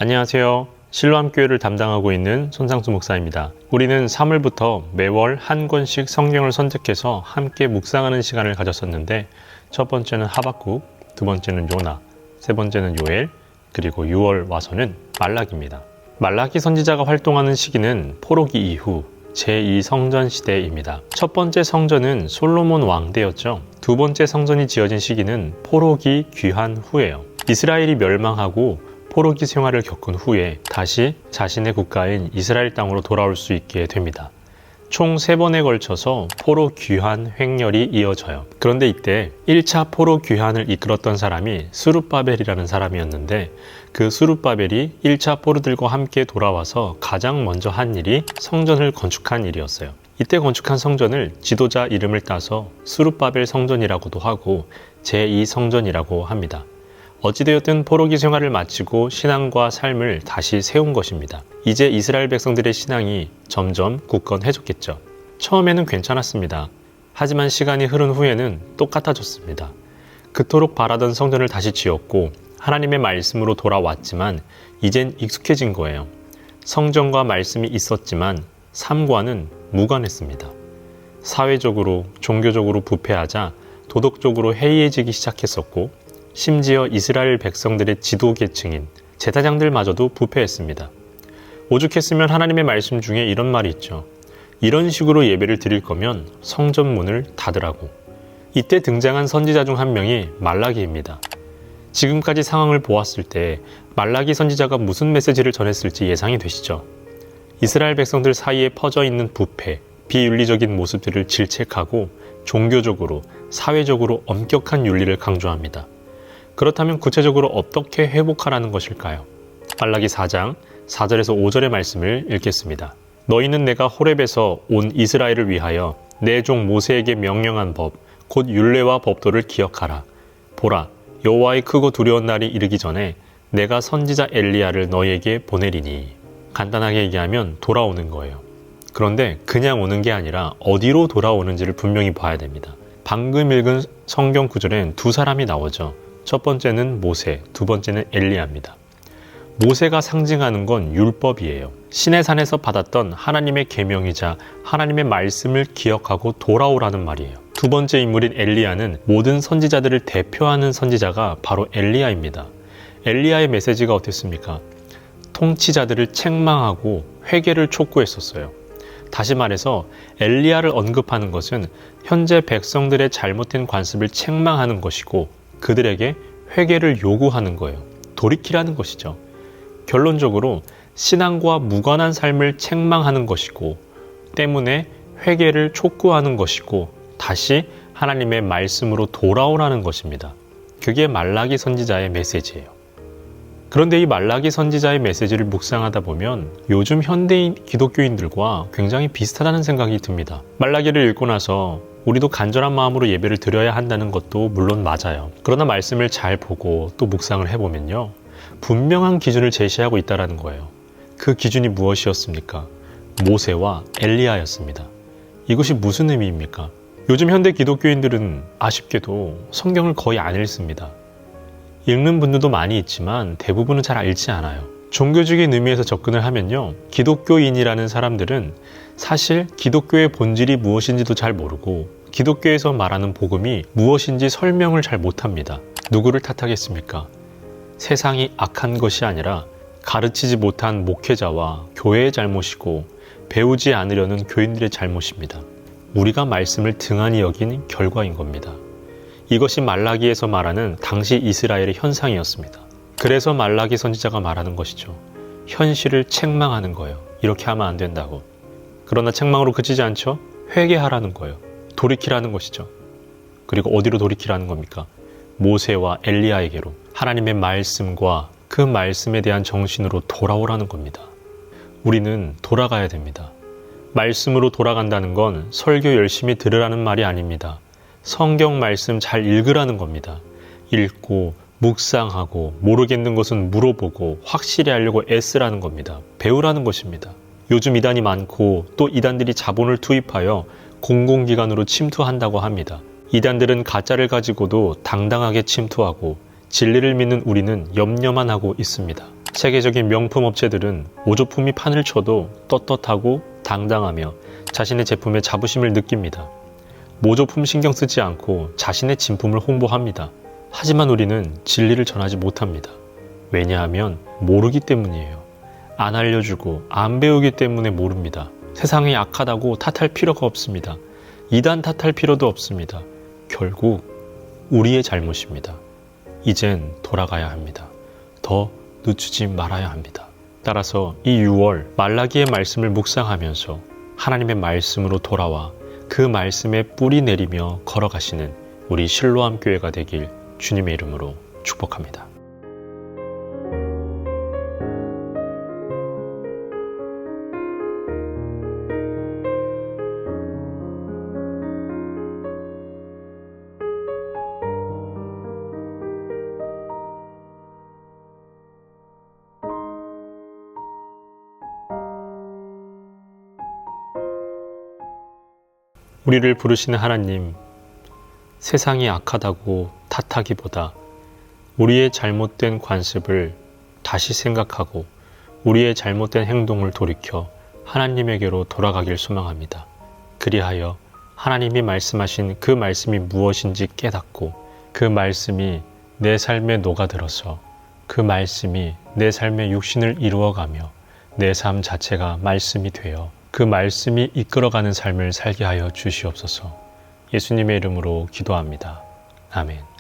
안녕하세요. 실로암교회를 담당하고 있는 손상수 목사입니다. 우리는 3월부터 매월 한 권씩 성경을 선택해서 함께 묵상하는 시간을 가졌었는데 첫 번째는 하박국, 두 번째는 요나, 세 번째는 요엘, 그리고 6월 와서는 말라기입니다. 말라기 선지자가 활동하는 시기는 포로기 이후 제2성전 시대입니다. 첫 번째 성전은 솔로몬 왕 때였죠. 두 번째 성전이 지어진 시기는 포로기 귀환 후예요. 이스라엘이 멸망하고 포로기 생활을 겪은 후에 다시 자신의 국가인 이스라엘 땅으로 돌아올 수 있게 됩니다. 총 3번에 걸쳐서 포로 귀환 횡렬이 이어져요. 그런데 이때 1차 포로 귀환을 이끌었던 사람이 스룹바벨이라는 사람이었는데 그 스룹바벨이 1차 포로들과 함께 돌아와서 가장 먼저 한 일이 성전을 건축한 일이었어요. 이때 건축한 성전을 지도자 이름을 따서 스룹바벨 성전이라고도 하고 제2성전이라고 합니다. 어찌되었든 포로기 생활을 마치고 신앙과 삶을 다시 세운 것입니다. 이제 이스라엘 백성들의 신앙이 점점 굳건해졌겠죠. 처음에는 괜찮았습니다. 하지만 시간이 흐른 후에는 똑같아졌습니다. 그토록 바라던 성전을 다시 지었고 하나님의 말씀으로 돌아왔지만 이젠 익숙해진 거예요. 성전과 말씀이 있었지만 삶과는 무관했습니다. 사회적으로, 종교적으로 부패하자 도덕적으로 해이해지기 시작했었고 심지어 이스라엘 백성들의 지도 계층인 제사장들마저도 부패했습니다. 오죽했으면 하나님의 말씀 중에 이런 말이 있죠. 이런 식으로 예배를 드릴 거면 성전 문을 닫으라고. 이때 등장한 선지자 중 한 명이 말라기입니다. 지금까지 상황을 보았을 때 말라기 선지자가 무슨 메시지를 전했을지 예상이 되시죠? 이스라엘 백성들 사이에 퍼져 있는 부패, 비윤리적인 모습들을 질책하고 종교적으로, 사회적으로 엄격한 윤리를 강조합니다. 그렇다면 구체적으로 어떻게 회복하라는 것일까요? 말라기 4장 4절에서 5절의 말씀을 읽겠습니다. 너희는 내가 호렙에서 온 이스라엘을 위하여 내 종 모세에게 명령한 법, 곧 율례와 법도를 기억하라. 보라, 여호와의 크고 두려운 날이 이르기 전에 내가 선지자 엘리야를 너희에게 보내리니. 간단하게 얘기하면 돌아오는 거예요. 그런데 그냥 오는 게 아니라 어디로 돌아오는지를 분명히 봐야 됩니다. 방금 읽은 성경 구절엔 두 사람이 나오죠. 첫 번째는 모세, 두 번째는 엘리야입니다. 모세가 상징하는 건 율법이에요. 시내산에서 받았던 하나님의 계명이자 하나님의 말씀을 기억하고 돌아오라는 말이에요. 두 번째 인물인 엘리야는 모든 선지자들을 대표하는 선지자가 바로 엘리야입니다. 엘리야의 메시지가 어땠습니까? 통치자들을 책망하고 회개를 촉구했었어요. 다시 말해서 엘리야를 언급하는 것은 현재 백성들의 잘못된 관습을 책망하는 것이고 그들에게 회개를 요구하는 거예요. 돌이키라는 것이죠. 결론적으로 신앙과 무관한 삶을 책망하는 것이고 때문에 회개를 촉구하는 것이고 다시 하나님의 말씀으로 돌아오라는 것입니다. 그게 말라기 선지자의 메시지예요. 그런데 이 말라기 선지자의 메시지를 묵상하다 보면 요즘 현대인 기독교인들과 굉장히 비슷하다는 생각이 듭니다. 말라기를 읽고 나서 우리도 간절한 마음으로 예배를 드려야 한다는 것도 물론 맞아요. 그러나 말씀을 잘 보고 또 묵상을 해보면요. 분명한 기준을 제시하고 있다는 거예요. 그 기준이 무엇이었습니까? 모세와 엘리야였습니다. 이것이 무슨 의미입니까? 요즘 현대 기독교인들은 아쉽게도 성경을 거의 안 읽습니다. 읽는 분들도 많이 있지만 대부분은 잘 읽지 않아요. 종교적인 의미에서 접근을 하면요. 기독교인이라는 사람들은 사실 기독교의 본질이 무엇인지도 잘 모르고 기독교에서 말하는 복음이 무엇인지 설명을 잘 못합니다. 누구를 탓하겠습니까? 세상이 악한 것이 아니라 가르치지 못한 목회자와 교회의 잘못이고 배우지 않으려는 교인들의 잘못입니다. 우리가 말씀을 등한히 여긴 결과인 겁니다. 이것이 말라기에서 말하는 당시 이스라엘의 현상이었습니다. 그래서 말라기 선지자가 말하는 것이죠. 현실을 책망하는 거예요. 이렇게 하면 안 된다고. 그러나 책망으로 그치지 않죠? 회개하라는 거예요. 돌이키라는 것이죠. 그리고 어디로 돌이키라는 겁니까? 모세와 엘리야에게로 하나님의 말씀과 그 말씀에 대한 정신으로 돌아오라는 겁니다. 우리는 돌아가야 됩니다. 말씀으로 돌아간다는 건 설교 열심히 들으라는 말이 아닙니다. 성경 말씀 잘 읽으라는 겁니다. 읽고 묵상하고 모르겠는 것은 물어보고 확실히 하려고 애쓰라는 겁니다. 배우라는 것입니다. 요즘 이단이 많고 또 이단들이 자본을 투입하여 공공기관으로 침투한다고 합니다. 이단들은 가짜를 가지고도 당당하게 침투하고 진리를 믿는 우리는 염려만 하고 있습니다. 세계적인 명품 업체들은 모조품이 판을 쳐도 떳떳하고 당당하며 자신의 제품에 자부심을 느낍니다. 모조품 신경 쓰지 않고 자신의 진품을 홍보합니다. 하지만 우리는 진리를 전하지 못합니다. 왜냐하면 모르기 때문이에요. 안 알려주고 안 배우기 때문에 모릅니다. 세상이 악하다고 탓할 필요가 없습니다. 이단 탓할 필요도 없습니다. 결국 우리의 잘못입니다. 이젠 돌아가야 합니다. 더 늦추지 말아야 합니다. 따라서 이 6월 말라기의 말씀을 묵상하면서 하나님의 말씀으로 돌아와 그 말씀에 뿌리 내리며 걸어가시는 우리 실로암 교회가 되길 주님의 이름으로 축복합니다. 우리를 부르시는 하나님, 세상이 악하다고 탓하기보다 우리의 잘못된 관습을 다시 생각하고 우리의 잘못된 행동을 돌이켜 하나님에게로 돌아가길 소망합니다. 그리하여 하나님이 말씀하신 그 말씀이 무엇인지 깨닫고 그 말씀이 내 삶에 녹아들어서 그 말씀이 내 삶의 육신을 이루어가며 내 삶 자체가 말씀이 되어 그 말씀이 이끌어가는 삶을 살게 하여 주시옵소서. 예수님의 이름으로 기도합니다. 아멘.